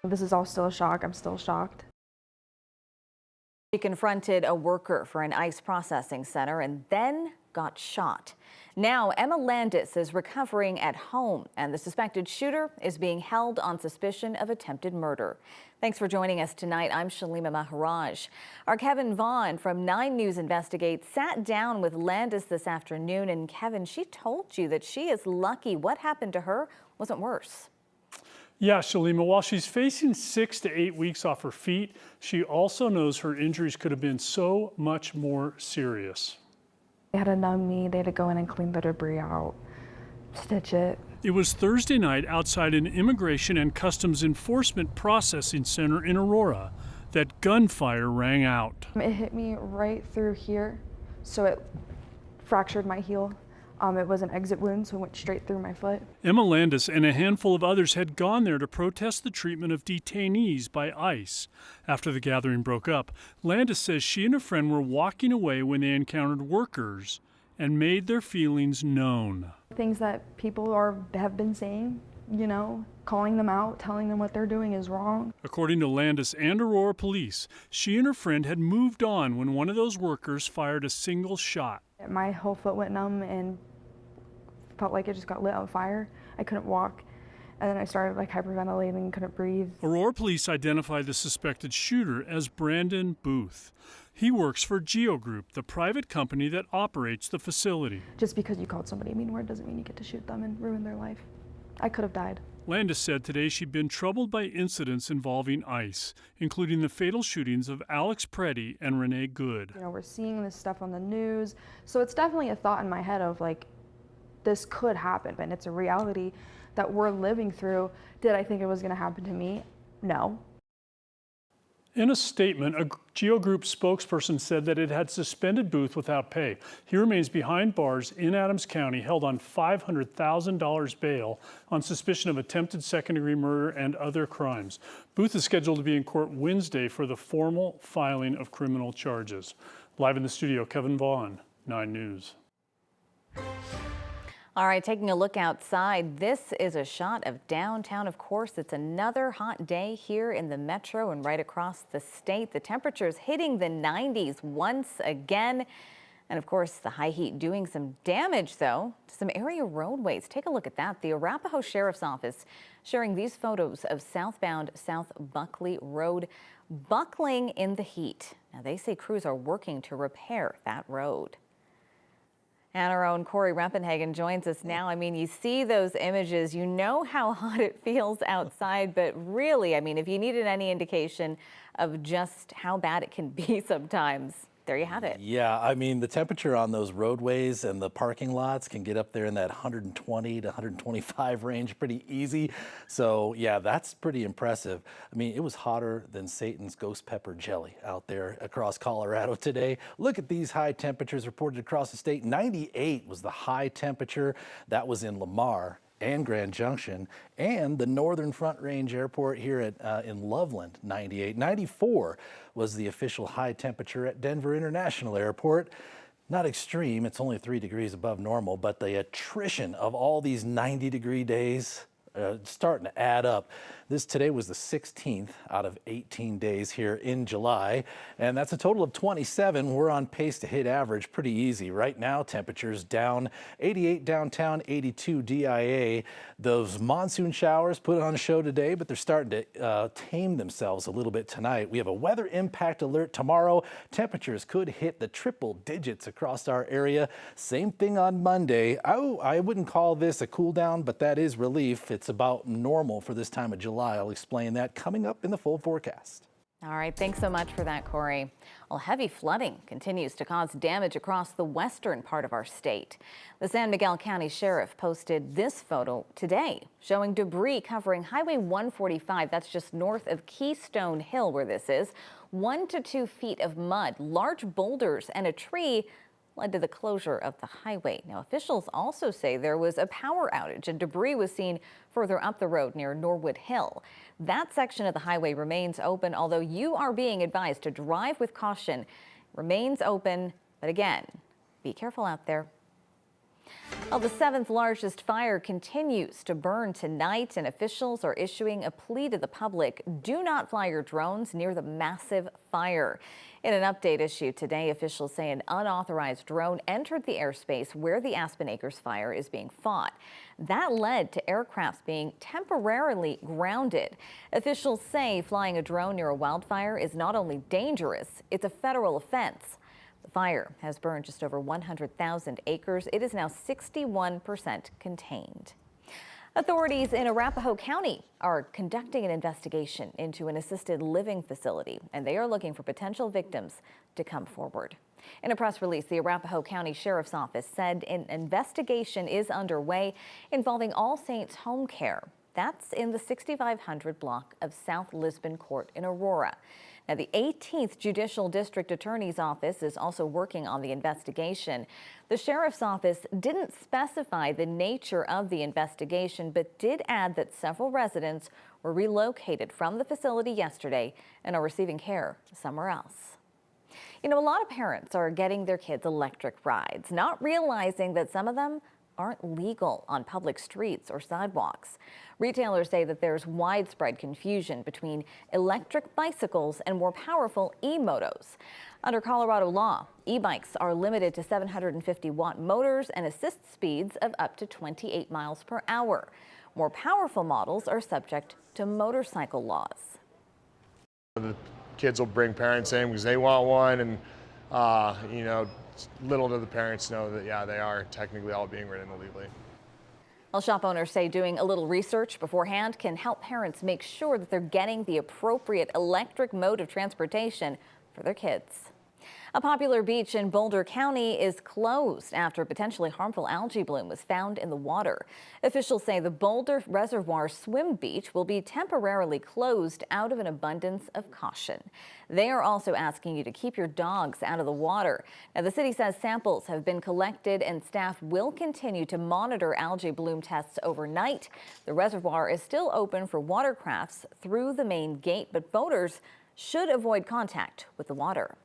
This is all still a shock. I'm still shocked. She confronted a worker for an ice processing center and then got shot. Now Emma Landis is recovering at home, and the suspected shooter is being held on suspicion of attempted murder. Thanks for joining us tonight. I'm Shalima Maharaj. Our Kevin Vaughn from 9 News Investigates sat down with Landis this afternoon, and Kevin, she told you that she is lucky what happened to her wasn't worse. Yeah, Shalima, while she's facing 6 to 8 weeks off her feet, she also knows her injuries could have been so much more serious. They had to numb me. They had to go in and clean the debris out, stitch it. It was Thursday night outside an Immigration and Customs Enforcement Processing Center in Aurora that gunfire rang out. It hit me right through here, so it fractured my heel. It was an exit wound, so it went straight through my foot. Emma Landis and a handful of others had gone there to protest the treatment of detainees by ICE. After the gathering broke up, Landis says she and a friend were walking away when they encountered workers and made their feelings known. Things that people have been saying, you know, calling them out, telling them what they're doing is wrong. According to Landis and Aurora police, she and her friend had moved on when one of those workers fired a single shot. My whole foot went numb and felt like it just got lit on fire. I couldn't walk, and then I started like hyperventilating and couldn't breathe. Aurora police identified the suspected shooter as Brandon Booth. He works for Geo Group, the private company that operates the facility. Just because you called somebody a mean word doesn't mean you get to shoot them and ruin their life. I could have died. Landis said today she'd been troubled by incidents involving ICE, including the fatal shootings of Alex Preddy and Renee Good. You know, we're seeing this stuff on the news, so it's definitely a thought in my head of like, this could happen, and it's a reality that we're living through. Did I think it was going to happen to me? No. In a statement, a Geo Group spokesperson said that it had suspended Booth without pay. He remains behind bars in Adams County, held on $500,000 bail on suspicion of attempted second-degree murder and other crimes. Booth is scheduled to be in court Wednesday for the formal filing of criminal charges. Live in the studio, Kevin Vaughn, 9 News. All right, taking a look outside, this is a shot of downtown. Of course, it's another hot day here in the metro and right across the state. The temperatures hitting the 90s once again. And of course, the high heat doing some damage, though, to some area roadways. Take a look at that. The Arapahoe Sheriff's Office sharing these photos of southbound South Buckley Road buckling in the heat. Now, they say crews are working to repair that road. And our own Corey Reppenhagen joins us now. I mean, you see those images, you know how hot it feels outside, but really, I mean, if you needed any indication of just how bad it can be sometimes, there you have it. Yeah, I mean, the temperature on those roadways and the parking lots can get up there in that 120 to 125 range pretty easy. So yeah, that's pretty impressive. I mean, it was hotter than Satan's ghost pepper jelly out there across Colorado today. Look at these high temperatures reported across the state. 98 was the high temperature. That was in Lamar and Grand Junction, and the Northern Front Range Airport here at in Loveland, 98. 94 was the official high temperature at Denver International Airport. Not extreme, it's only 3 degrees above normal, but the attrition of all these 90-degree days starting to add up. Today was the 16th out of 18 days here in July, and that's a total of 27. We're on pace to hit average pretty easy. Right now, temperatures down 88 downtown, 82 DIA. Those monsoon showers put on a show today, but they're starting to tame themselves a little bit tonight. We have a weather impact alert tomorrow. Temperatures could hit the triple digits across our area. Same thing on Monday. I wouldn't call this a cool down, but that is relief. It's about normal for this time of July. I'll explain that coming up in the full forecast. All right, thanks so much for that, Corey. Well, heavy flooding continues to cause damage across the western part of our state. The San Miguel County Sheriff posted this photo today showing debris covering Highway 145. That's just north of Keystone Hill where this is. 1 to 2 feet of mud, large boulders, and a tree led to the closure of the highway. Now, officials also say there was a power outage and debris was seen further up the road near Norwood Hill. That section of the highway remains open, although you are being advised to drive with caution. Remains open, but again, be careful out there. Well, the seventh largest fire continues to burn tonight, and officials are issuing a plea to the public: do not fly your drones near the massive fire. In an update issued today, officials say an unauthorized drone entered the airspace where the Aspen Acres fire is being fought. That led to aircrafts being temporarily grounded. Officials say flying a drone near a wildfire is not only dangerous, it's a federal offense. The fire has burned just over 100,000 acres. It is now 61% contained. Authorities in Arapahoe County are conducting an investigation into an assisted living facility, and they are looking for potential victims to come forward. In a press release, the Arapahoe County Sheriff's Office said an investigation is underway involving All Saints Home Care. That's in the 6500 block of South Lisbon Court in Aurora. Now, the 18th Judicial District Attorney's Office is also working on the investigation. The Sheriff's Office didn't specify the nature of the investigation, but did add that several residents were relocated from the facility yesterday and are receiving care somewhere else. You know, a lot of parents are getting their kids electric rides, not realizing that some of them aren't legal on public streets or sidewalks. Retailers say that there's widespread confusion between electric bicycles and more powerful e-motos. Under Colorado law, e-bikes are limited to 750-watt motors and assist speeds of up to 28 miles per hour. More powerful models are subject to motorcycle laws. The kids will bring parents in because they want one, and you know, little do the parents know that, yeah, they are technically all being ridden illegally. Well, shop owners say doing a little research beforehand can help parents make sure that they're getting the appropriate electric mode of transportation for their kids. A popular beach in Boulder County is closed after a potentially harmful algae bloom was found in the water. Officials say the Boulder Reservoir Swim Beach will be temporarily closed out of an abundance of caution. They are also asking you to keep your dogs out of the water. Now, the city says samples have been collected and staff will continue to monitor algae bloom tests overnight. The reservoir is still open for watercrafts through the main gate, but boaters should avoid contact with the water.